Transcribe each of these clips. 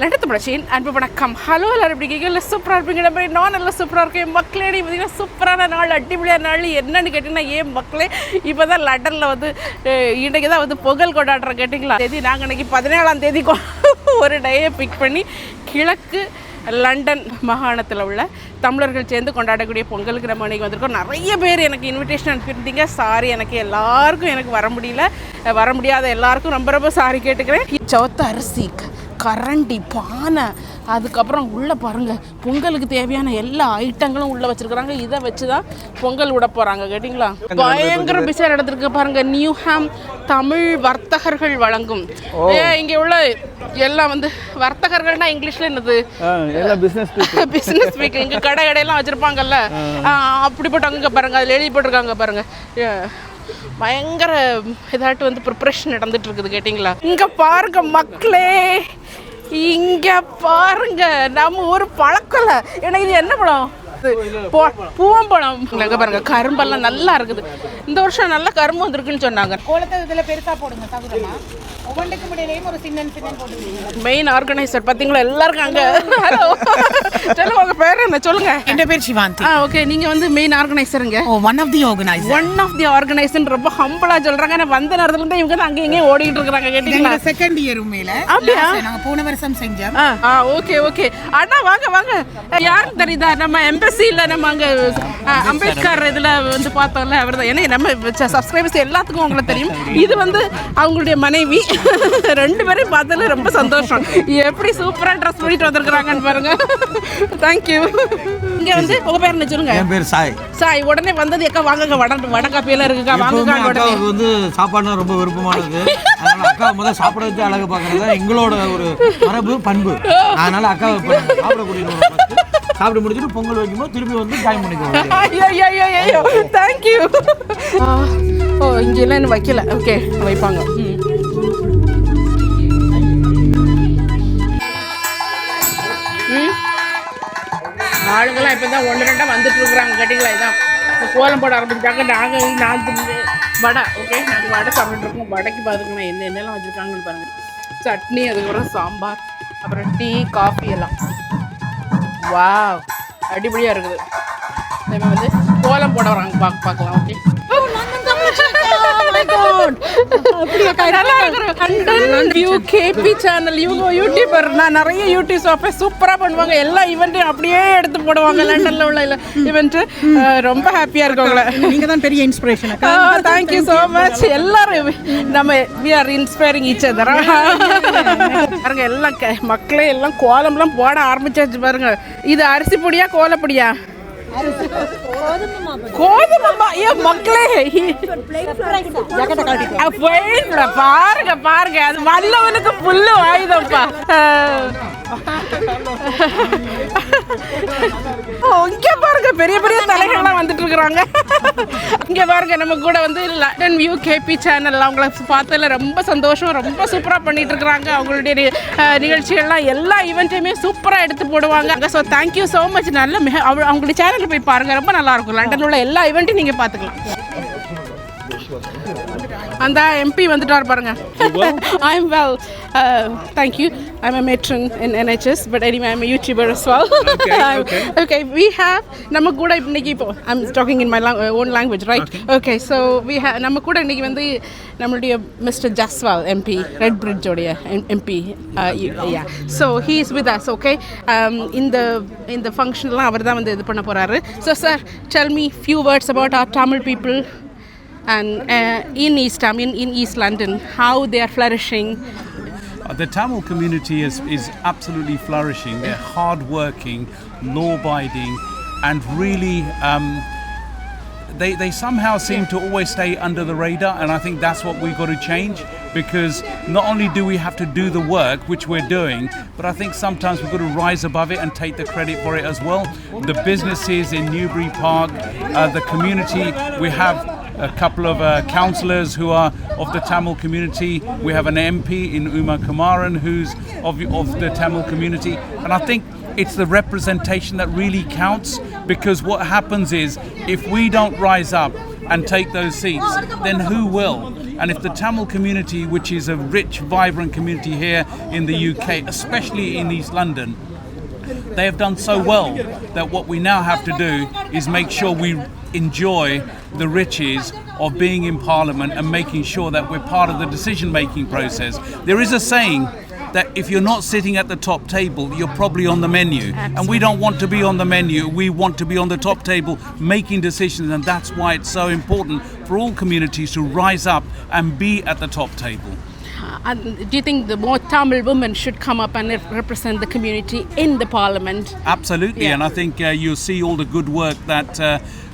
நடத்த படச்சின் அன்பு வணக்கம். ஹலோ எல்லாரும் எப்படி இருக்கீங்க? சூப்பராக இருப்பீங்க. மாதிரி நான் நல்லா சூப்பராக இருக்கேன் மக்களே. பார்த்தீங்கன்னா சூப்பரான நாள், அடிப்படையான நாள். என்னன்னு கேட்டிங்கன்னா ஏன் மக்களே, இப்போ தான் லண்டனில் வந்து இன்றைக்கி தான் வந்து பொங்கல் கொண்டாடுறோம். கேட்டிங்களா? தேதி நாங்கள் இன்றைக்கி 17ஆம் தேதி ஒரு டேயை பிக் பண்ணி கிழக்கு லண்டன் மாகாணத்தில் உள்ள தமிழர்கள் சேர்ந்து கொண்டாடக்கூடிய பொங்கலுக்கு நம்ம இன்றைக்கி வந்திருக்கோம். நிறைய பேர் எனக்கு இன்விடேஷன் அனுப்பியிருந்தீங்க. சாரி, எனக்கு எல்லாருக்கும் வர முடியல. வர முடியாத எல்லாருக்கும் ரொம்ப ரொம்ப சாரி கேட்டுக்கிறேன். சவத்த அரிசி, கரண்டி, பானை, அதுக்கப்புறம் உள்ளே பாருங்கள் பொங்கலுக்கு தேவையான எல்லா ஐட்டங்களும் உள்ளே வச்சுருக்குறாங்க. இதை வச்சு தான் பொங்கல் விட போகிறாங்க. கேட்டிங்களா? பயங்கர பிஸியாக நடந்திருக்கு பாருங்கள். நியூஹாம் தமிழ் வர்த்தகர்கள் வழங்கும். இங்கே உள்ள எல்லாம் வந்து வர்த்தகர்கள்னா இங்கிலீஷில் என்னது? Business speaking. இங்கே கடையெல்லாம் வச்சுருப்பாங்கல்ல, அப்படிப்பட்டவங்க பாருங்கள், அதில் எழுதி போட்டிருக்காங்க பாருங்கள். பயங்கர இதாட்டு வந்து ப்ரிப்ரேஷன் நடந்துட்டு இருக்குது. கேட்டிங்களா? இங்கே பாருங்க மக்களே, இங்கே பாருங்க நம்ம ஒரு பழக்கல. ஏன்னா இது என்ன பழம்? பூவம்பழம். இங்கே பாருங்க கரும்பெல்லாம் நல்லா இருக்குது. இந்த வருஷம் நல்ல கரும்பு வந்துருக்குன்னு சொன்னாங்க. கோலத்தை இதில் பெருசாக போடுங்க தகுதமா. ஒவ்வொன்றுக்கு முடியலையும் ஒரு சின்ன போட்டு. மெயின் ஆர்கனைசர் பார்த்தீங்களா எல்லாருக்கும் அங்கே. ஹலோ சொல்லுங்க, உங்கள் பேர் என்ன சொல்லுங்க? என் பேர் சிவாந்தி. ஓகே, நீங்கள் வந்து மெயின் ஆர்கனைசருங்க. ஒன் ஆஃப் தி ஆர்கனைசர் ரொம்ப ஹம்பிளாக சொல்கிறாங்க. ஏன்னா வந்த நேரத்துலேருந்து இவங்க தான் அங்கேயே ஓடிட்டு இருக்கிறாங்க. கேட்டீங்களா? செகண்ட் இயர் உண்மையில நாங்கள் போன வருஷம் செஞ்சோம். ஓகே ஓகே அண்ணா வாங்க வாங்க. யாருக்கு தெரியுதா? நம்ம எம்பசியில் நம்ம அங்கே அம்பேத்கர் இதில் வந்து பார்த்தோம்ல, அவர் தான். ஏன்னா நம்ம சப்ஸ்கிரைபர்ஸ் எல்லாத்துக்கும் உங்களுக்கு தெரியும். இது வந்து அவங்களுடைய மனைவி. ரெண்டு பேரையும் பார்த்ததுல ரொம்ப சந்தோஷம். எப்படி சூப்பராக ட்ரெஸ் பண்ணிட்டு வந்திருக்கிறாங்கன்னு பாருங்க. தேங்க்யூ. இங்கே வந்து உங்கள் பேர் என்ன சொல்லுங்க? என் பேர் சாய். சாய். உடனே வந்தது எக்கா வாங்க, வடக்காப்பியெல்லாம் இருக்குக்கா, வாங்கக்கா. அக்காவுக்கு வந்து சாப்பாடுனா ரொம்ப விருப்பமானது. அதனால அக்கா முதல்ல சாப்பிட வச்சு அழகு பார்க்கறது எங்களோட ஒரு மரபு பண்பு. அதனால அக்காவை சாப்பிடக்கூடிய சாப்பிட முடிச்சுட்டு பொங்கல் வைக்கும்போது திருப்பி வந்து ஜாயின் பண்ணிக்குவோம். தேங்க்யூ. இங்கெல்லாம் இன்னும் வைக்கல. ஓகே, வைப்பாங்க. ஆளுங்கெல்லாம் இப்போ தான் 1-2 வந்துட்டு இருக்கிறாங்க. கேட்டிங்களா? இதான் கோலம் போட ஆரம்பிச்சிட்டாங்க. நான் வடை. ஓகே, நாங்கள் வடை சாப்பிட்டுட்டு இருக்கோம். வடைக்கு பார்த்துக்கணும் என்னெல்லாம் வச்சுருக்காங்கன்னு பாருங்கள். சட்னி, அதுக்கப்புறம் சாம்பார், அப்புறம் டீ, காஃபி எல்லாம். வாவ், அடிப்படியாக இருக்குது. நம்ம வந்து கோலம் போட வராங்க. பார்க்கலாம். Okay, YouTuber. நான் நிறைய யூடியூப் சூப்பராக பண்ணுவாங்க. எல்லா ஈவெண்ட்டையும் அப்படியே எடுத்து போடுவாங்க. லண்டன்ல உள்ள ஈவெண்ட் ரொம்ப ஹாப்பியாக இருக்கவங்கள. நீங்கள் தான் பெரிய இன்ஸ்பிரேஷன். Thank you so much. எல்லாரும் நம்ம we are inspiring each other. பாருங்க எல்லாம் மக்களே எல்லாம் கோலம்லாம் போட ஆரம்பிச்சாச்சு பாருங்க. இது அரிசி பொடியா கோலப்பொடியா? கோதுமை. ஏன் மக்களே பாருங்க பாருங்க, அது வல்லவனுக்கு புல்லு ஆயுதம்ப்பா. இங்க பாருங்க பெரிய பெரிய தலைகள்லாம் வந்துட்டு இருக்கிறாங்க. இங்க பாருங்க நம்ம கூட வந்து லண்டன் வியூ கேபி சேனல். அவங்கள பார்த்ததுல ரொம்ப சந்தோஷம். ரொம்ப சூப்பரா பண்ணிட்டு இருக்கிறாங்க. அவங்களுடைய நிகழ்ச்சிகள்லாம் எல்லா ஈவெண்ட்டையுமே சூப்பரா எடுத்து போடுவாங்க. So thank you so much. நல்ல அவங்களுடைய சேனல் போய் பாருங்க, ரொம்ப நல்லா இருக்கும். லண்டன்ல உள்ள எல்லா ஈவெண்ட்டையும் நீங்க பாத்துக்கலாம். அந்த எம்பி வந்துட்டார் பாருங்க. I'm well. Thank you. I'm a matron in NHS, but anyway I'm a YouTuber as well. Okay, we have நம்ம கூட இன்னைக்கு இப்போ I'm talking in my own language, right? Okay, so we have நம்ம கூட இன்னைக்கு வந்து நம்மளுடைய Mr. Jaswal MP, Red Bridge உடைய MP. Yeah, so he is with us. Okay, in the function எல்லாம் அவர் தான் வந்து இது பண்ண போறாரு. So sir, tell me few words about our Tamil people and in East London, how they are flourishing. The Tamil community is absolutely flourishing. They're hard-working, law-abiding, and really they somehow seem to always stay under the radar, and I think that's what we've got to change, because not only do we have to do the work, which we're doing, but I think sometimes we've got to rise above it and take the credit for it as well. The businesses in Newbury Park, the community, we have a couple of councillors who are of the Tamil community. We have an MP in Uma Kumaran who's of the Tamil community, and I think it's the representation that really counts, because what happens is if we don't rise up and take those seats, then who will? And if the Tamil community, which is a rich, vibrant community here in the UK, especially in East London, they have done so well that what we now have to do is make sure we enjoy the riches of being in Parliament and making sure that we're part of the decision-making process. There is a saying that if you're not sitting at the top table, you're probably on the menu. And we don't want to be on the menu. We want to be on the top table making decisions, and that's why it's so important for all communities to rise up and be at the top table. Do you think the more Tamil women should come up and represent the community in the parliament? Absolutely, Yeah. and I think you'll see all the good work that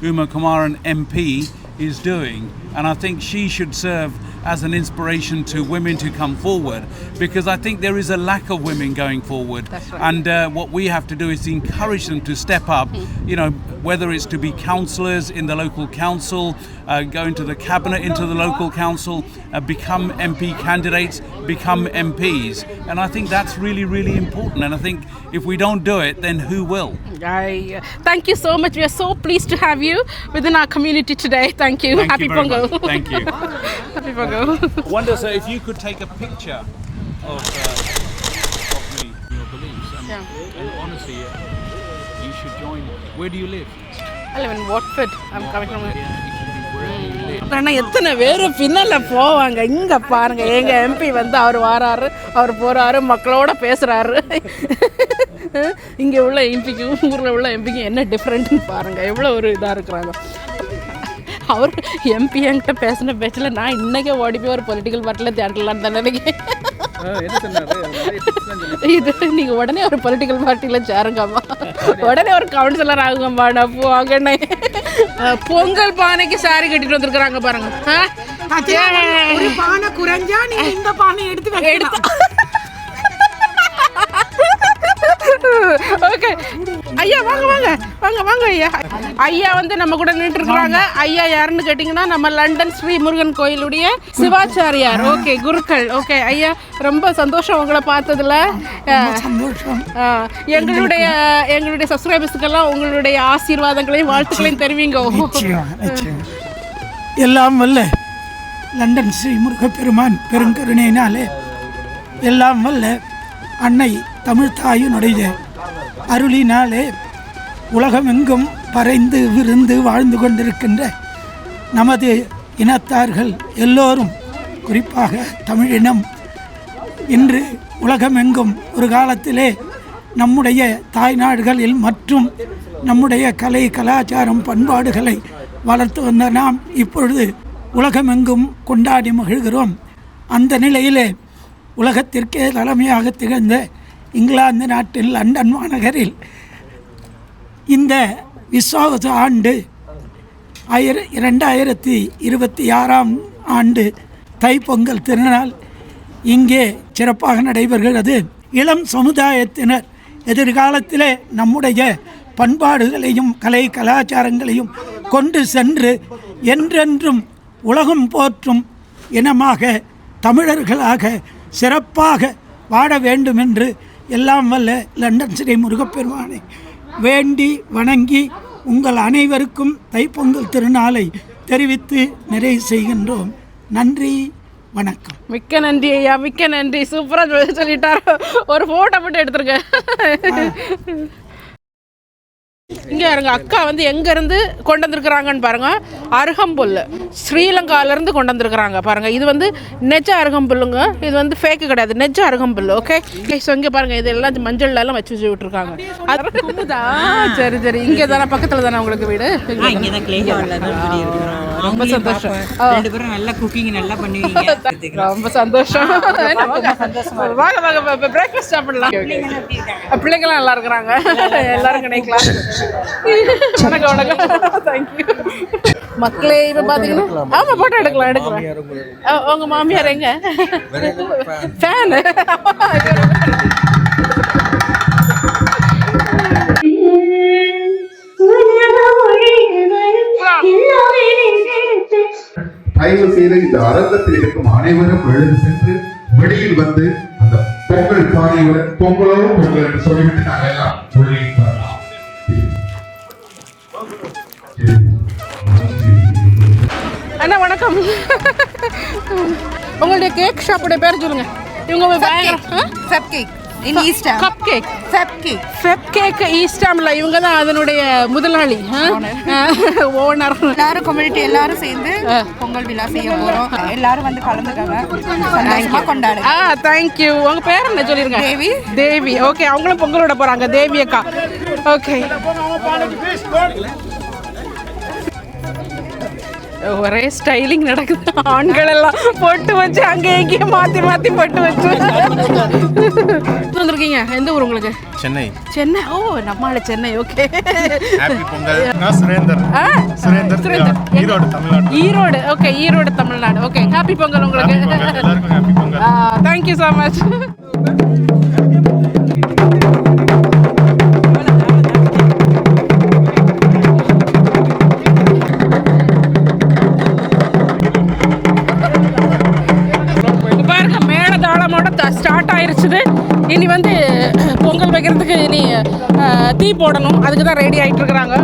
Uma Kumaran MP is doing, and I think she should serve as an inspiration to women to come forward, because I think there is a lack of women going forward. That's right. And what we have to do is encourage them to step up, you know, whether it's to be councillors in the local council, go into the cabinet, into the local council, become MP candidates, become MPs. And I think that's really, really important. And I think if we don't do it, then who will? Thank you so much. We are so pleased to have you within our community today. Thank you. Thank Happy you very Pongal. much. Thank you. Happy Pongal. I wonder, sir, if you could take a picture of me, your beliefs. And honestly, you should join. Where do you live? I live in Watford. I'm coming from அண்ணா எத்தனை பேர் பின்னால போவாங்க. இங்க பாருங்க, எங்க MP வந்து அவர் வராரு, அவர் போறாரு, மக்களோட பேசுறாரு. இங்க உள்ள எம்பிக்கும் ஊர்ல உள்ள எம்பிக்கும் என்ன டிஃப்ரெண்ட்னு பாருங்க, எவ்வளோ ஒரு இதாக இருக்கிறாங்க. அவர் எம்பி என்கிட்ட பேசின பேச்சில் நான் இன்னைக்கே ஓடி போய் ஒரு பொலிட்டிக்கல் பார்ட்டியில் தேடலான்னு தான் நினைக்கிறேன். இது நீங்கள் உடனே ஒரு பொலிட்டிக்கல் பார்ட்டியில் சேருங்கம்மா, உடனே ஒரு கவுன்சிலர் ஆகுங்கம்மா. நான் போவாங்கண்ணே பொங்கல் பானைக்கு சாரி கட்டிட்டு வந்துருக்குறாங்க பாருங்க. ஒரு பானை குறைஞ்சா நீங்க இந்த பானை எடுத்து ஓகே ஐயா, வாங்க வாங்க வாங்க வாங்க ஐயா. ஐயா வந்து நம்ம கூட நின்றுட்டு இருக்கிறாங்க. ஐயா யாருன்னு கேட்டிங்கன்னா நம்ம லண்டன் ஸ்ரீ முருகன் கோயிலுடைய சிவாச்சாரியார். ஓகே, குருக்கள். ஓகே ஐயா, ரொம்ப சந்தோஷம் உங்களை பார்த்ததுல. எங்களுடைய சப்ஸ்கிரைபர்ஸுக்கெல்லாம் உங்களுடைய ஆசீர்வாதங்களையும் வாழ்த்துக்களையும் தெரிவிங்க. எல்லாம் வல்ல லண்டன் ஸ்ரீ முருகப்பெருமான் பெருங்கருணையினாலே எல்லாம் வல்ல அன்னை தமிழ் தாயினுடைய அருளினாலே உலகமெங்கும் பறைந்து விருந்து வாழ்ந்து கொண்டிருக்கின்ற நமது இனத்தார்கள் எல்லோரும், குறிப்பாக தமிழினம், இன்று உலகமெங்கும் ஒரு காலத்திலே நம்முடைய தாய்நாடுகளில் மற்றும் நம்முடைய கலை கலாச்சாரம் பண்பாடுகளை வளர்த்து வந்த நாம் இப்பொழுது உலகமெங்கும் கொண்டாடி மகிழ்கிறோம். அந்த நிலையிலே உலகத்திற்கே தலைமையாக திகழ்ந்த இங்கிலாந்து நாட்டின் லண்டன் மாநகரில் இந்த விஸ்வாவச ஆண்டு 2026 ஆண்டு தைப்பொங்கல் திருநாள் இங்கே சிறப்பாக நடைபெறுகிறது. இளம் சமுதாயத்தினர் எதிர்காலத்திலே நம்முடைய பண்பாடுகளையும் கலை கலாச்சாரங்களையும் கொண்டு சென்று என்றென்றும் உலகம் போற்றும் இனமாக தமிழர்களாக சிறப்பாக வாழ வேண்டும் என்று எல்லாம் வல்ல லண்டன் ஸ்ரீ முருகப்பெருமானை வேண்டி வணங்கி உங்கள் அனைவருக்கும் தைப்பொங்கல் திருநாளை தெரிவித்து நிறைவு செய்கின்றோம். நன்றி, வணக்கம். மிக்க நன்றி ஐயா, மிக்க நன்றி. சூப்பராக சொல்லிட்டார். ஒரு ஃபோட்டோ மட்டும் எடுத்துருங்க. இங்கே இருங்க, அக்கா வந்து எங்கேருந்து கொண்டு வந்திருக்கிறாங்கன்னு பாருங்கள். அருகம்புல் ஸ்ரீலங்காவிலேருந்து கொண்டு வந்திருக்கிறாங்க பாருங்கள். இது வந்து நெஜ அருகம்புல்லுங்க, இது வந்து ஃபேக்கு கிடையாது, நெஜ அருகம்புல். ஓகே, ஸோ இங்கே பாருங்கள், இது எல்லாம் மஞ்சள்லாம் வச்சு விட்டுருக்காங்க. அது சரி சரி, இங்கே தானே பக்கத்தில் தானே உங்களுக்கு வீடு? ரொம்ப சந்தோஷம். நல்லா குக்கிங் நல்லா பண்ணுவீங்க. ரொம்ப சந்தோஷம். வாங்க வாங்க, பிரேக்ஃபாஸ்ட் சாப்பிடலாம். பிள்ளைங்களாம் நல்லா இருக்கிறாங்க, எல்லாரும் கிடைக்கலாம். வணக்கம் வணக்கம், தேங்க்யூ. மக்களே இப்போ பார்த்தீங்கன்னா ஆமாம், போட்டோ எடுக்கலாம். உங்கள் மாமியார் எங்க? ஃபேனு. தயவு செய்து இந்த அரங்கத்தில் இருக்கும் அனைவரும் எழுந்து சென்று வெளியில் வந்து அந்த பொங்கல் பானையுடன் பொங்கலோடு பொங்கல் என்று சொல்லிவிட்டு நாங்கள் எல்லாம் உள்ளே வரலாம். அண்ணா வணக்கம். உங்களுடைய கேக் ஷாப்போட பேர் சொல்லுங்க. இவங்க fab cake in Easter. Cup cake. Fab cake ஈஸ்டாம்ல இவங்க தான் அதனுடைய முதலாளி, ஓனர். எல்லாரும் கம்யூனிட்டி எல்லாரும் சேர்ந்து பொங்கல் விழா செய்ய போறோம். எல்லாரும் வந்து கலந்துக்காங்க, சந்தோஷமா கொண்டாடுங்க. தேங்க்யூ. உங்க பேர் என்ன சொல்லிருங்க? தேவி. ஓகே, அவங்களும் பொங்கலோட போறாங்க. தேவி அக்கா. ஓகே, ஒரே ஸ்டைலிங் நடக்குது. ஆண்கள் எல்லாம் பொட்டு வச்சு அங்கே எங்கேயும் மாற்றி மாற்றி பொட்டு வச்சு வந்திருக்கீங்க. எந்த ஊர் உங்களுக்கு? சென்னை. சென்னை. ஓ, நம்மளால சென்னை. Okay, happy Pongal. நான் Surender. Erode Tamil Nadu. Erode. Okay, Erode Tamil Nadu. Okay, happy Pongal உங்களுக்கு. எல்லாருக்கும் happy Pongal. Thank you so much. Start ஆயிருச்சுது. இனி வந்து பொங்கல் வைக்கிறதுக்கு இனி தீ போடணும். அதுக்கு தான் ரெடி ஆகிட்டு இருக்கிறாங்க.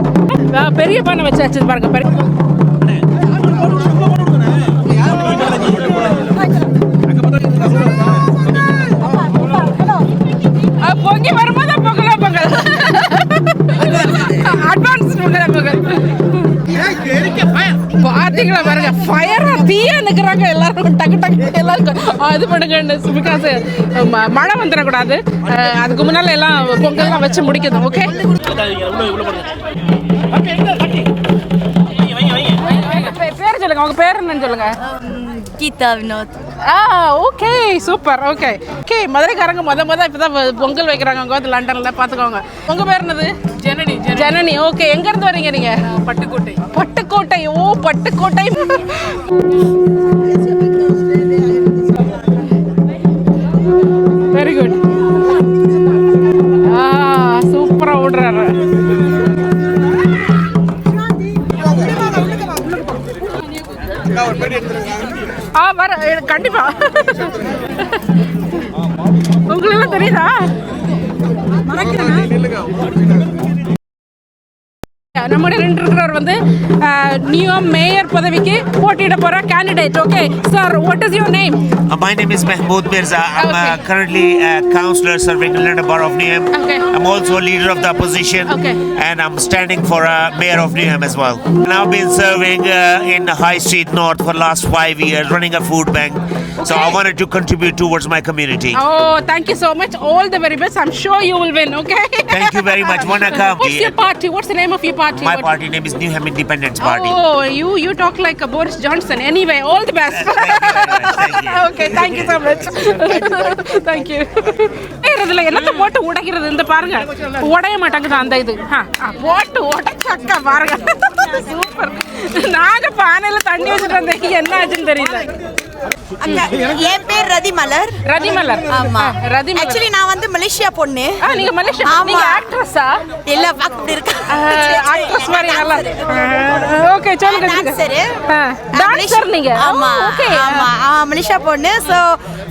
பெரிய பானை வச்சாச்சு பாருங்க. பொங்கி வரும்போது பொங்கலோ பொங்கல், அட்வான்ஸ் பொங்கல். பாத்தீங்களா பாருங்க, ஃபயரா தீயா நிக்கிறாங்க எல்லாரும். டக்கு டக்கு எல்லாருக்கும் இது பண்ணுங்க. பிகாஸ் மழை வந்துடக்கூடாது. அதுக்கு முன்னால எல்லாம் பொங்கல்லாம் வச்சு முடிக்கணும். ஓகே, பேர் சொல்லுங்க. உங்க பேர் என்னன்னு சொல்லுங்க. Geetha Vinod. Okay, super. Okay okay, மதுரைக்காரங்க இப்பதான் பொங்கல் வைக்கிறாங்க. அவங்க வந்து லண்டன்ல பாத்துக்கோங்க. உங்க பேர் என்னது? ஜனனி. ஜனனி. ஓகே, எங்க இருந்து வரீங்க நீங்க? பட்டுக்கோட்டை. பட்டுக்கோட்டை. ஓ, பட்டுக்கோட்டை. Very good. சூப்பரா ஓடுறாரு. வர கண்டிப்பா. உங்களுக்கு தெரியுதா? நம்முடைய இருக்கிறவர் வந்து நியூயார்க் மேயர் பதவிக்கு போட்டியிட போற candidate. Okay sir, what is your name? My name is Mahmood Mirza. I'm currently a councillor serving in London Borough of Newham. I'm also a leader of the opposition, and I'm standing for mayor of Newham as well. And I've been serving in High Street North for the last 5 years, running a food bank. So I wanted to contribute towards my community. Oh, thank you so much. All the very best. I'm sure you will win. Okay. Thank you very much. What's your party? What's the name of your party? My party name is Newham Independence Party. Oh, you talk like a Boris Johnson. Anyway, all the best. Thank you. Okay, thank you so much. Thank you. இதுல என்னத்த போட்டு உடைக்கிறது? இந்த பாருங்க, உடைய மாட்டாங்க அந்த இது. போட்டு உடைச்சக்கா பாருங்க. சூப்பர். நாங்க பானையில தண்ணி வச்சுட்டு வந்தேன். என்ன ஆச்சுன்னு தெரியல. என் பேர் ரதிமலர். ரதிமலர். ஆமா, ரதிமலர். ஆக்சுவலி நான் வந்து மலேசியா பொண்ணு. நீங்க மலேசியா? நீங்க ஆக்ட்ரஸா? இல்ல, அப்படி இருக்க. ஆக்ட்ரஸ் மாதிரி நல்லா. ஓகே, சொல்லுங்க. டான்சர். டான்சர் நீங்க? ஆமா. ஓகே. ஆமா, மலேசியா பொண்ணு. சோ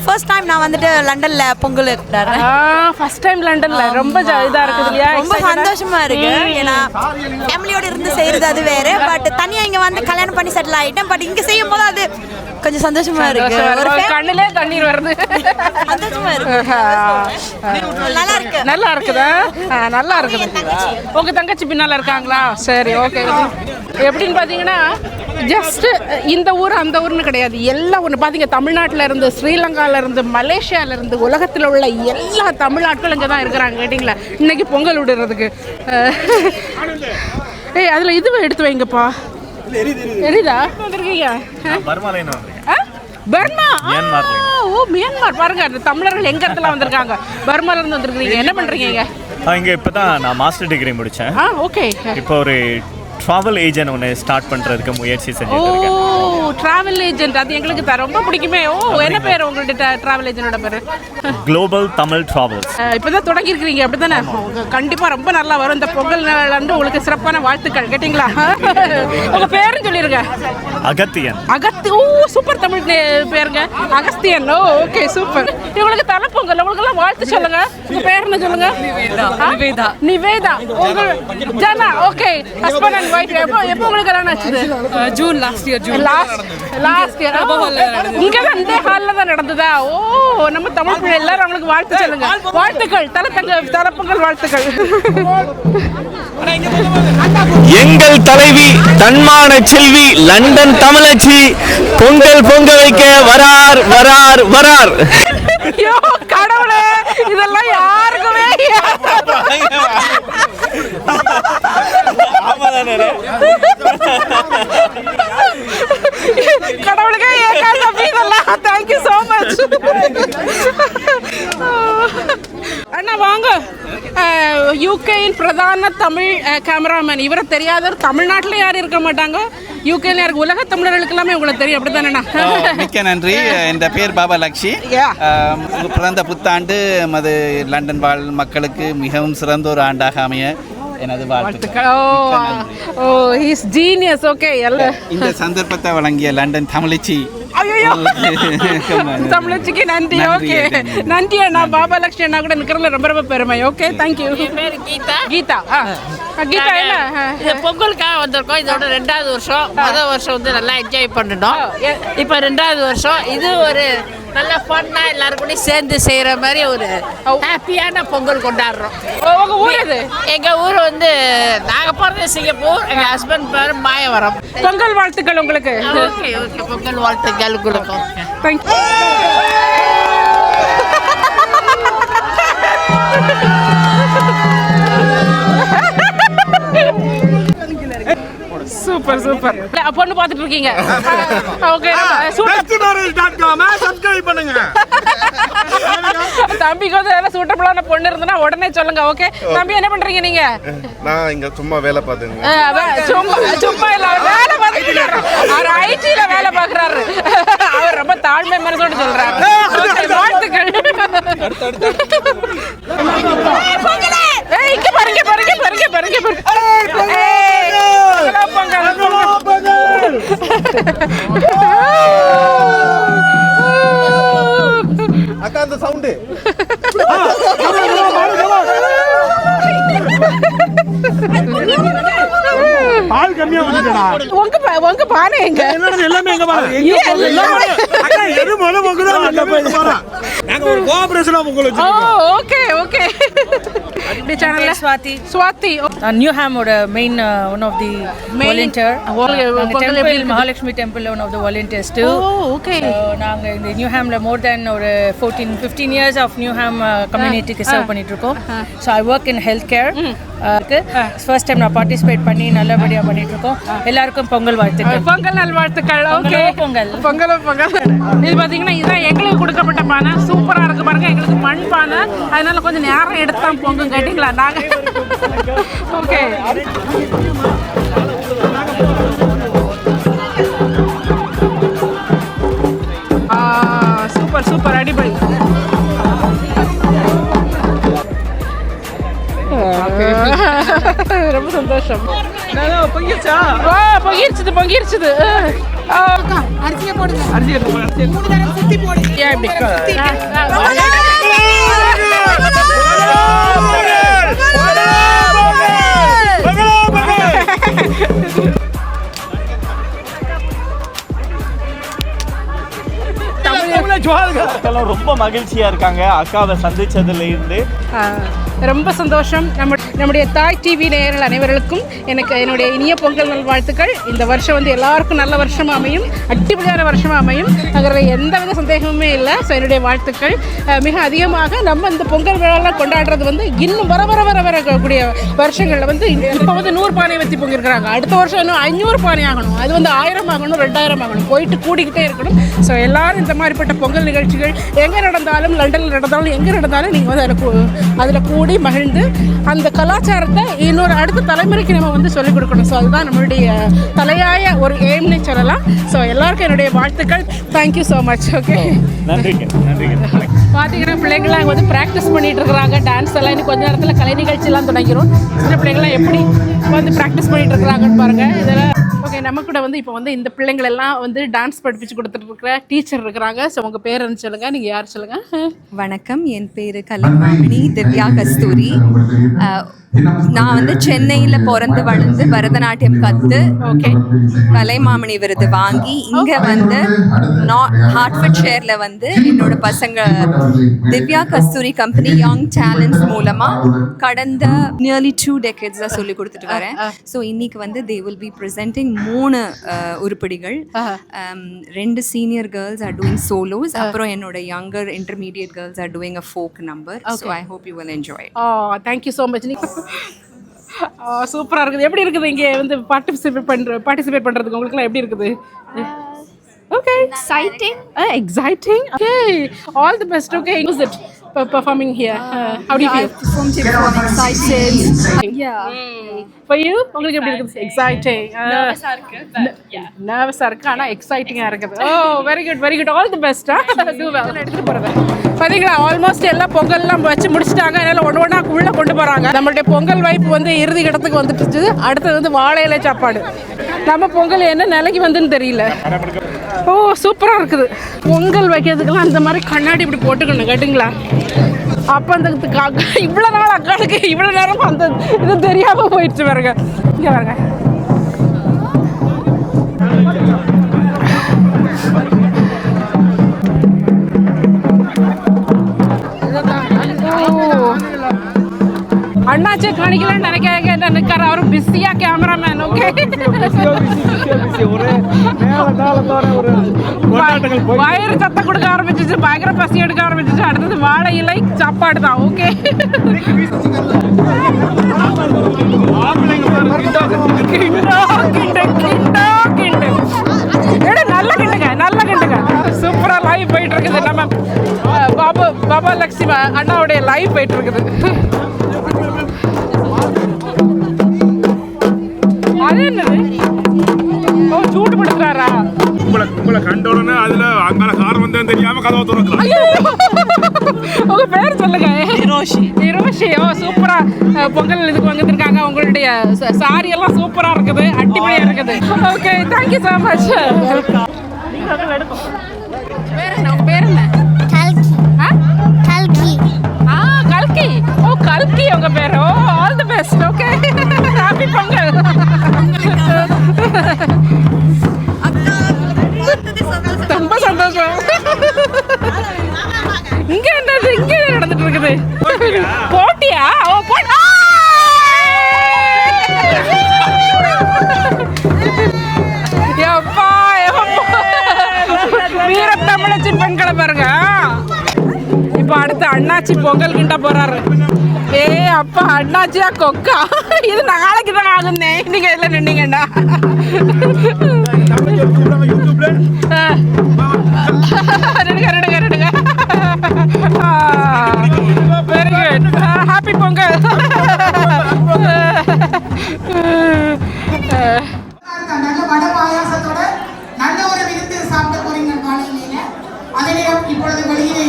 ஃபர்ஸ்ட் டைம் நான் வந்துட்டு லண்டன்ல பொங்கல் வைக்கிறேன். ஃபர்ஸ்ட் டைம் லண்டன்ல. ரொம்ப இதா இருக்குது இல்லையா? ரொம்ப சந்தோஷமா இருக்கு. ஏன்னா ஃபேமிலியோட இருந்து செய்யறது அது வேற. பட் தனியா இங்க வந்து கல்யாணம் பண்ணி செட்டில் ஆயிட்டேன். பட் இங்க செய்யும் போது அது கொஞ்சம் சந்தோஷமா இருக்கு. ஒரு கண்ணிலே தண்ணீர் வருது. சந்தோஷமா இருக்கு. நல்லா இருக்கு. நல்லா இருக்குதா? நல்லா இருக்குது. உங்க தங்கச்சி பின்னால இருக்காங்களா? சரி, ஓகே. எப்படின்னு பாத்தீங்கன்னா, ஜஸ்ட் இந்த ஊர் அந்த ஊர்னு கிடையாது. எல்லாம் ஒன்று பார்த்தீங்க, தமிழ்நாட்டில் இருந்து, ஸ்ரீலங்காவில் இருந்து, மலேசியாவில் இருந்து, உலகத்தில் உள்ள எல்லா தமிழ்நாட்களும் இங்கே தான் இருக்கிறாங்க. கேட்டிங்களா? இன்னைக்கு பொங்கல் விடுறதுக்கு. அதில் இதுவும் எடுத்து வைங்கப்பா. தெரியுதா? வந்துருக்கீங்க பர்மா. ஓ, மியான்மர். பாருங்க, தமிழர்கள் எங்க இடத்துல வந்திருக்காங்க. பர்மால இருந்து வந்திருக்கீங்க. என்ன பண்றீங்க இங்க? இங்க இப்பதான் நான் மாஸ்டர் டிகிரி முடிச்சேன். ஓகே. இப்போ ஒரு ட்ராவல் ஏஜென்ட் ஒன்று ஸ்டார்ட் பண்ணுறதுக்கு முயற்சி செஞ்சுட்டு இருக்கேன். ஓ, ட்ராவல் ஏஜென்ட். அது எங்களுக்கு ரொம்ப பிடிக்குமே. ஓ, என்ன பேர் உங்களுடைய ட்ராவல் ஏஜென்ட்டோட பேர்? Global Tamil travels. இப்போதான் தொடங்கி இருக்கிறீங்க, அப்படித்தானே? கண்டிப்பாக ரொம்ப நல்லா வரும். இந்த பொங்கல் வந்து உங்களுக்கு சிறப்பான வாழ்த்துக்கள். கேட்டிங்களா? உங்கள் பேரும் சொல்லிருங்க. அகத்தியன். ஓ, சூப்பர் தமிழ் பேருங்க. அகஸ்தியன். ஓ, ஓகே, சூப்பர். இவங்களுக்கு தலைப்பொங்கல். உங்களுக்கெல்லாம் வாழ்த்து சொல்லுங்க. உங்க பேர் என்ன சொல்லுங்க? நிவேதா. நிவேதா. உங்க Jana. Okay, husband and wife. எப்போ உங்களுக்கு கல்யாணம் ஆச்சுது? June last year. Last last year இங்க தான் இந்த ஹால்ல தான் நடந்ததா? ஓ, நம்ம தமிழ் பிள்ளை எல்லாரும் அவங்களுக்கு வாழ்த்து சொல்லுங்க. வாழ்த்துக்கள், தலப்பொங்கல் வாழ்த்துக்கள். எங்கள் தலைவி தன்மான செல்வி லண்டன் தமிழச்சி பொங்கல் பொங்க வைக்க வரார் வரார் வரார். ஐயோ கடவுளே, இதெல்லாம் யாருக்குமே கடவுளுக்கே ஏகாந்த இதெல்லாம். Thank you so much. அண்ணா வாங்க. யூகேயின் பிரதான தமிழ் கேமராமேன். இவரை தெரியாதவர் தமிழ்நாட்டில் யாரும் இருக்க மாட்டாங்க. யூகேல யாருக்கு உலக தமிழர்களுக்கு எல்லாமே உங்களுக்கு தெரியும், அப்படித்தானேண்ணா? மிக்க நன்றி. என் பேர் பாபா லக்ஷி. பிறந்த புத்தாண்டு அது லண்டன் வாழ் மக்களுக்கு மிகவும் சிறந்த ஒரு ஆண்டாக அமைய எனது வாழ்த்துக்கள். ஓ, ஹீஸ் ஜீனியஸ். ஓகே, இந்த சந்தர்ப்பத்தை வழங்கிய லண்டன் தமிழச்சி தமிழச்சிக்கு நன்றி. ஓகே, நன்றி அண்ணா. பாபா லக்ஷ்மி அண்ணா கூட நிக்கிறதுல ரொம்ப ரொம்ப பெருமை. Okay, thank you. கீதா. கீதா என்ன? இது பொங்கலுக்காக வந்திருக்கோம். இதோட 2வது வருஷம். முதல் வருஷம் வந்து நல்லா என்ஜாய் பண்ணிட்டோம். இப்போ 2வது வருஷம். இது ஒரு நல்ல ஃபன்னா எல்லாரும் கூட சேர்ந்து செய்யற மாதிரி ஒரு ஹாப்பியான பொங்கல் கொண்டாடுறோம். உங்க ஊர் எது? எங்க ஊர் வந்து நாங்க போறது சிங்கப்பூர். எங்க ஹஸ்பண்ட் பேர் மாயவரம். பொங்கல் வாழ்த்துக்கள் உங்களுக்கு. ஓகே ஓகே, பொங்கல் வாழ்த்துக்கள் கொடுக்கும். தேங்க்யூ. Super super. பொண்ணு பார்த்துட்டு இருக்கீங்க? ஓகே, சப்ஸ்கிரைப் பண்ணுங்க. தம்பிக்கு வந்து ஏதாவது சூட்டபிளான பொண்ணு இருந்தனா உடனே சொல்லுங்க. ஓகே தம்பி, என்ன பண்றீங்க நீங்க? நான் இங்க சும்மா வேலை பார்த்துங்க. சும்மா இல்ல, வேலை பார்த்துட்டு அவர் ஐடில வேலை பார்க்கறாரு. அவர் ரொம்ப தாழ்மை மனசோட சொல்றாரு. வாழ்த்துக்கள். இங்க பாருங்க பாருங்க பாருங்க பாருங்க பாருங்க. அக்கா அந்த சவுண்ட் பால் கம்மியா வந்துட்டடா. உங்க பானை எங்க? என்னடா எல்லாமே எங்க பானை? அக்கா எது மொள மொகுதா அங்க போய் பாறா. நாங்க ஒரு கோஆபரேஷனா உங்களுக்கு வச்சிருக்கோம். Okay okay. இந்த சேனல்ல ஸ்வாதி நியூஹாமோட main one of the volunteer. Temple Mahalakshmi temple one of the volunteers too. Okay. நாங்க இந்த நியூஹாம்ல மோர் தென் ஒரு 15 இயர்ஸ் ஆஃப் நியூஹாம் கம்யூனிட்டிக்கு சர்வ் பண்ணிட்டு இருக்கோம். So I work in health care. First time நான் பார்ட்டிசிபேட் பண்ணி நல்லபடியாக பண்ணிட்டு இருக்கோம். எல்லாருக்கும் பொங்கல் வாழ்த்துக்கள். பொங்கல் நல்வாழ்த்துக்கள். ஓகே, பொங்கல் பொங்கல் பொங்கல். இது பார்த்தீங்கன்னா இதுதான் எங்களுக்கு கொடுக்கப்பட்ட பானை. சூப்பராக இருக்கு பாருங்க. எங்களுக்கு மண் பானை, அதனால கொஞ்சம் நேரம் எடுத்து தான் பொங்கும். கேட்டிங்களா? நாங்கள் ஓகே. சூப்பர் சூப்பர், அடிப்படை. ரொம்ப சந்தோஷம். பொங்கிருச்சுது பொங்கிருச்சுது. அரிசியை போடுங்க. அரிசியை சுத்தி போடுங்க. எப்படி ரொம்ப மகிழ்ச்சியா இருக்காங்க அக்காவை சந்திச்சதுல இருந்து. ரொம்ப சந்தோஷம். நம்முடைய தாய் டிவி நேயர்கள் அனைவர்களுக்கும் என்னுடைய இனிய பொங்கல் நல்வாழ்த்துக்கள். இந்த வருஷம் வந்து எல்லாருக்கும் நல்ல வருஷமாக அமையும், அடிப்படையான வருஷமாக அமையும். அங்கே எந்த வித சந்தேகமுமே இல்லை. ஸோ என்னுடைய வாழ்த்துக்கள். மிக அதிகமாக நம்ம இந்த பொங்கல் விழாலாம் கொண்டாடுறது வந்து இன்னும் வரக்கூடிய வருஷங்களில் வந்து இப்போ வந்து 100 பானை வச்சு பொங்கிருக்கிறாங்க. அடுத்த வருஷம் இன்னும் 500 பானை ஆகணும். அது வந்து 1000 ஆகணும், 2000 ஆகணும், போயிட்டு கூடிக்கிட்டே இருக்கணும். ஸோ எல்லாரும் இந்த மாதிரிப்பட்ட பொங்கல் நிகழ்ச்சிகள் எங்கே நடந்தாலும், லண்டனில் நடந்தாலும், எங்கே நடந்தாலும் நீங்கள் வந்து அதில் கூடி மகிழ்ந்து அந்த கலாச்சாரத்தை இன்னொரு அடுத்த தலைமுறைக்கு நம்ம வந்து சொல்லிக் கொடுக்கணும். ஸோ அதுதான் நம்மளுடைய தலையாய ஒரு எய்ம்னு சொல்லலாம். ஸோ எல்லாருக்கும் என்னுடைய வாழ்த்துக்கள். Thank you so much. ஓகே, நன்றிங்க நன்றிங்க. பார்த்தீங்கன்னா பிள்ளைங்களாம் அங்கே வந்து ப்ராக்டிஸ் பண்ணிட்டு இருக்கிறாங்க. டான்ஸ் எல்லாம் இன்னும் கொஞ்ச நேரத்தில் கலை நிகழ்ச்சியெல்லாம் தொடங்கிடும். சின்ன பிள்ளைங்களாம் எப்படி வந்து ப்ராக்டிஸ் பண்ணிட்டு இருக்கிறாங்கன்னு பாருங்கள். இதெல்லாம் ஓகே. நம்ம கூட வந்து இப்போ வந்து இந்த பிள்ளைங்களெல்லாம் வந்து டான்ஸ் படிப்பிச்சு கொடுத்துட்டு இருக்கிற டீச்சர் இருக்கிறாங்க. ஸோ உங்கள் பேர் என்ன சொல்லுங்கள், நீங்கள் யார் சொல்லுங்கள்? வணக்கம், என் பேர் கலைமாமணி திவ்யா கஸ்தூரி. நான் வந்து சென்னையில் பிறந்து வளர்ந்து பரதநாட்டியம் கற்று கலைமாமணி விருது வாங்கி இங்கே வந்து ஹார்ட்ஃபோர்ட்ஷயரில் வந்து என்னோட பசங்க திவ்யா கஸ்தூரி கம்பெனி யங் டேலண்ட்ஸ் மூலமாக கடந்த நியர்லி 2 decades தான் சொல்லி கொடுத்துட்டு வரேன். ஸோ இன்னைக்கு வந்து தே வில் பி ப்ரெசென்டிங் 3 உருப்படிகள். 2 senior girls are doing solos, அப்புறம் என்னோட younger intermediate girls are doing a folk number. So I hope you will enjoy. Thank you so much. சூப்பராக இருக்குது. எப்படி இருக்குது இங்கே வந்து பார்ட்டிசிபேட் பண்ணுறதுக்கு உங்களுக்குலாம் எப்படி இருக்குது? Okay, exciting. Okay, all the best. Okay, who's it performing here? How do you feel? I'm excited. Yeah. For you, உங்களுக்கு எப்படி இருக்குது? Exciting. Nervous-ஆ இருக்கு. Nervous-ஆ இருக்கு, ஆனா எக்ஸைட்டிங்கா இருக்குது. Oh, very good. All the best. Do well. எடுத்துட்டு போறேன். பாத்தீங்களா, ஆல்மோஸ்ட் எல்லாம் பொங்கல்லாம் வச்சு முடிச்சிட்டாங்க. அதனால ஒண்ணா உள்ள கொண்டு போறாங்க. நம்மளுடைய பொங்கல் வைப்பு வந்து இறுதி இடத்துக்கு வந்துட்டு, அடுத்து வந்து வாழை இலை சாப்பாடு. நம்ம பொங்கல் என்ன நிலைக்கு வந்துன்னு தெரியல. ஓ, சூப்பராக இருக்குது. பொங்கல் வைக்கிறதுக்கெல்லாம் அந்த மாதிரி கண்ணாடி இப்படி போட்டுக்கணும் கேட்டுங்களா? அப்போ அந்த இவ்வளோ நாள் அக்காளுக்கு இவ்வளோ நேரம் அந்த இது தெரியாமல் போயிடுச்சு. பாருங்க, இங்கே பாருங்க. அண்ணாச்சே காணிக்கலான்னு நினைக்காங்க, என்ன நிற்காரு அவரு பிஸியா கேமராமேன். ஓகே, வயிறு சத்தம் கொடுக்க ஆரம்பிச்சிச்சு, பயங்கர பசி எடுக்க ஆரம்பிச்சிச்சு. அடுத்தது வாழை இலை சாப்பாடு தான். ஓகே, நல்ல கிண்டுங்க. சூப்பரா லைவ் போயிட்டு இருக்குது. நம்ம பாபா லட்சுமி அண்ணாவுடைய லைவ் போயிட்டு இருக்குது. அது என்னது? ஓ, சூட்டு படுத்துறாரா? உங்களை கண்ட உடனே அதுல அங்கால கார் வந்தேன்னு தெரியாம கதவை திறக்கிறாங்க. உங்க பேர் சொல்லுங்க. ஹிரோஷி. ஓ, சூப்பரா பொங்கல் இதுக்கு வந்துருக்காங்க. உங்களுடைய சாரி எல்லாம் சூப்பரா இருக்குது, அடிப்படையா இருக்குது. Okay, thank you so much. பேர் என்ன? பேர் என்ன? கல்கி. ஓ, கல்கி உங்க பேர். ஓ, all the best. Okay, happy Pongal. ரொம்ப சந்தோஷம். இங்க என்னது? இங்க நடந்துட்டு இருக்குது போட்டியா? ஓ, எப்பா வீர தமிழச்சின் பெண்களை பாருங்க. இப்ப அடுத்து அண்ணாச்சி பொங்கல் கிண்ட போறாரு. ஏ அப்பா, அண்ணாச்சியா கொக்கா? இது நாளைக்கு தான் ஆகுன்னே. நீங்க இதுல நின்னீங்கடா. ரெடுங்க. Very good. ஹாப்பி பொங்கல். நல்ல வடை பாயாசத்தோட நல்ல ஒரு விருந்து சாப்பிட போறீங்க காலையில. அதே இப்பொழுது வெளியிலே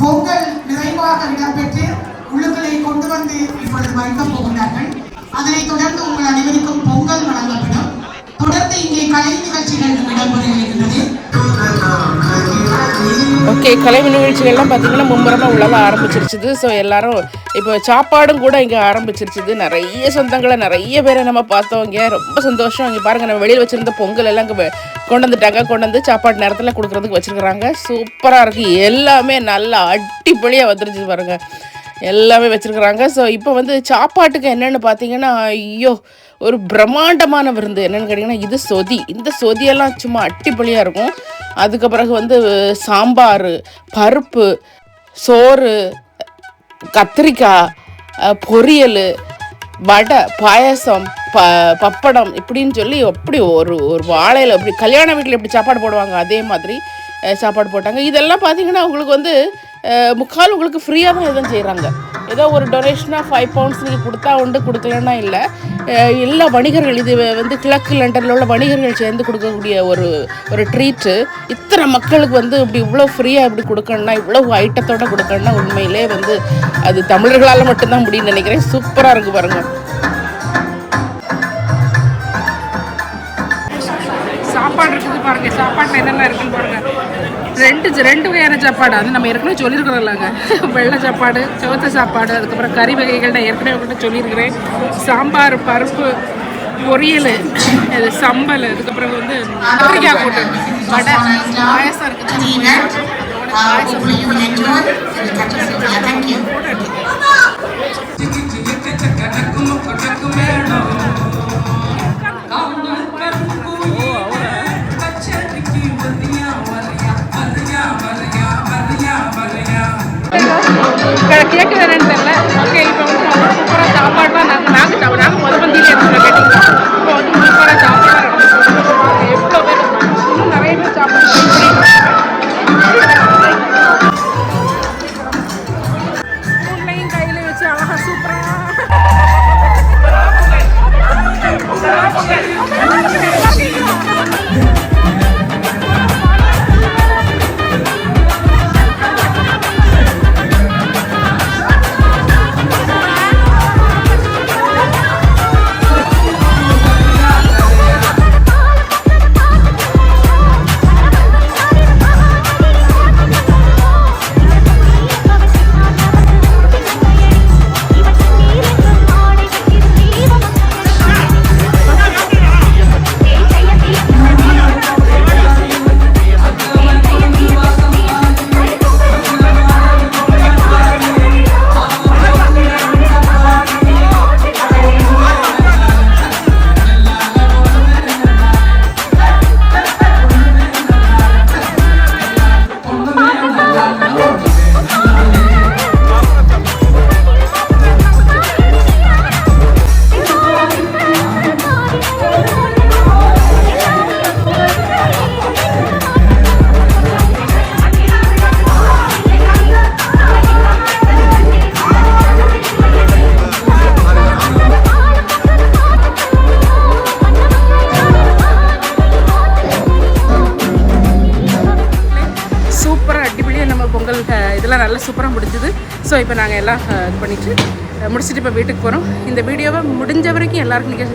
பொங்கல் நிறைவாக இடம்பெற்று உள்ளுக்களை கொண்டு வந்து இப்பொழுது வைக்க போகிறார்கள். அதனைத் தொடர்ந்து உங்கள் அனைவருக்கும் பொங்கல் வழங்கப்படும். தொடர்ந்து இங்கே கலை நிகழ்ச்சிகள் இடம்பெற இருக்கின்றது. ஓகே, கலை நிகழ்ச்சிகள்லாம் பார்த்தீங்கன்னா மும்முரமாக உள்ளாக ஆரம்பிச்சிருச்சுது. ஸோ எல்லாரும் இப்போ சாப்பாடும் கூட இங்கே ஆரம்பிச்சிருச்சுது. நிறைய சொந்தங்களை நிறைய பேரை நம்ம பார்த்தோம். இங்கே ரொம்ப சந்தோஷம். இங்கே பாருங்கள், நம்ம வெளியில் வச்சுருந்த பொங்கல் எல்லாம் இங்கே கொண்டு வந்துட்டாங்க. கொண்டு வந்து சாப்பாடு நேரத்தில் கொடுக்குறதுக்கு வச்சுருக்குறாங்க. சூப்பராக இருக்குது. எல்லாமே நல்லா அடிப்பொழியாக வந்துருச்சு பாருங்கள், எல்லாமே வச்சுருக்குறாங்க. ஸோ இப்போ வந்து சாப்பாட்டுக்கு என்னென்னு பார்த்தீங்கன்னா, ஐயோ, ஒரு பிரம்மாண்டமான விருந்து. என்னென்னு கேட்டிங்கன்னா, இது சொதி. இந்த சொதியெல்லாம் சும்மா அட்டிப்பொழியாக இருக்கும். அதுக்கு பிறகு வந்து சாம்பார், பருப்பு, சோறு, கத்திரிக்காய், பொரியல், வடை, பாயசம், பப்படம் இப்படின்னு சொல்லி அப்படி ஒரு வாழையில் அப்படி கல்யாண வீட்டில் எப்படி சாப்பாடு போடுவாங்க அதே மாதிரி சாப்பாடு போட்டாங்க. இதெல்லாம் பார்த்தீங்கன்னா உங்களுக்கு வந்து முக்கால் உங்களுக்கு ஃப்ரீயாக தான் எதுவும் செய்கிறாங்க. ஏதோ ஒரு டொனேஷனாக 5 pounds நீங்கள் கொடுத்தா உண்டு, கொடுக்கலன்னா இல்லை. எல்லா வணிகர்கள், இது வந்து கிழக்கு லண்டனில் உள்ள வணிகர்கள் சேர்ந்து கொடுக்கக்கூடிய ஒரு ட்ரீட்டு. இத்தனை மக்களுக்கு வந்து இப்படி இவ்வளோ ஃப்ரீயாக இப்படி கொடுக்கணும்னா, இவ்வளோ ஐட்டத்தோடு கொடுக்கணும்னா உண்மையிலே வந்து அது தமிழர்களால் மட்டும்தான் முடியும்னு நினைக்கிறேன். சூப்பராக இருக்குது பாருங்கள். சாப்பாடு இருக்குது பாருங்கள். சாப்பாட்டில் என்னென்ன இருக்குன்னு பாருங்கள். ரெண்டு வகையான சாப்பாடு அது நம்ம ஏற்கனவே சொல்லியிருக்கிறோம்லாங்க. வெள்ளை சாப்பாடு, சிவத்த சாப்பாடு, அதுக்கப்புறம் கறி வகைகள் நான் ஏற்கனவே உங்கள்கிட்ட சொல்லியிருக்கிறேன். சாம்பார், பருப்பு, பொரியல், இது சம்பல், அதுக்கப்புறம் வந்து கத்திரிக்காய் போட்டு வடை, பாயசம் இருக்குது. கேட்க வேறேன்னு தெரியல. ஓகே, இப்போ வந்து சூப்பராக சாப்பாடுலாம் நாங்கள் முதல் பந்தியில் இருக்கிற கேட்டிங்களா. இப்போ வந்து சூப்பராக சாப்பாடாக இருக்கும். எவ்வளோ பேர் இன்னும் நிறைய பேர் சாப்பாடு ஸ்பூன்லையும் கையில் வச்சு அழகாக சூப்பராக இதெல்லாம் நல்லா சூப்பராக முடிஞ்சுது. ஸோ இப்போ நாங்கள் எல்லாம் இது பண்ணிவிட்டு முடிச்சுட்டு இப்போ வீட்டுக்கு போகிறோம். இந்த வீடியோவை முடிஞ்ச வரைக்கும் எல்லாருக்கும் நீங்கள்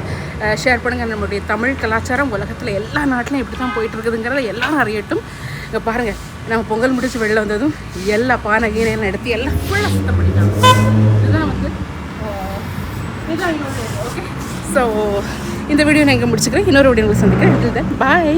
ஷேர் பண்ணுங்கள். நம்மளுடைய தமிழ் கலாச்சாரம் உலகத்தில் எல்லா நாட்டிலும் எப்படி தான் போயிட்டு இருக்குதுங்கிறத எல்லாரும் அறியட்டும். இங்கே பாருங்கள், நம்ம பொங்கல் முடிச்சு வெளில வந்ததும் எல்லா பானை கீரையெல்லாம் எடுத்து எல்லாம் ஃபுல்லாக சுத்தம் பண்ணிட்டாங்க. இதுதான் வந்து இதுதான் ஓகே. ஸோ இந்த வீடியோ நான் இங்கே முடிச்சுக்கிறேன். இன்னொரு வீடியோ உங்களுக்கு சந்திக்கிறேன். பாய்.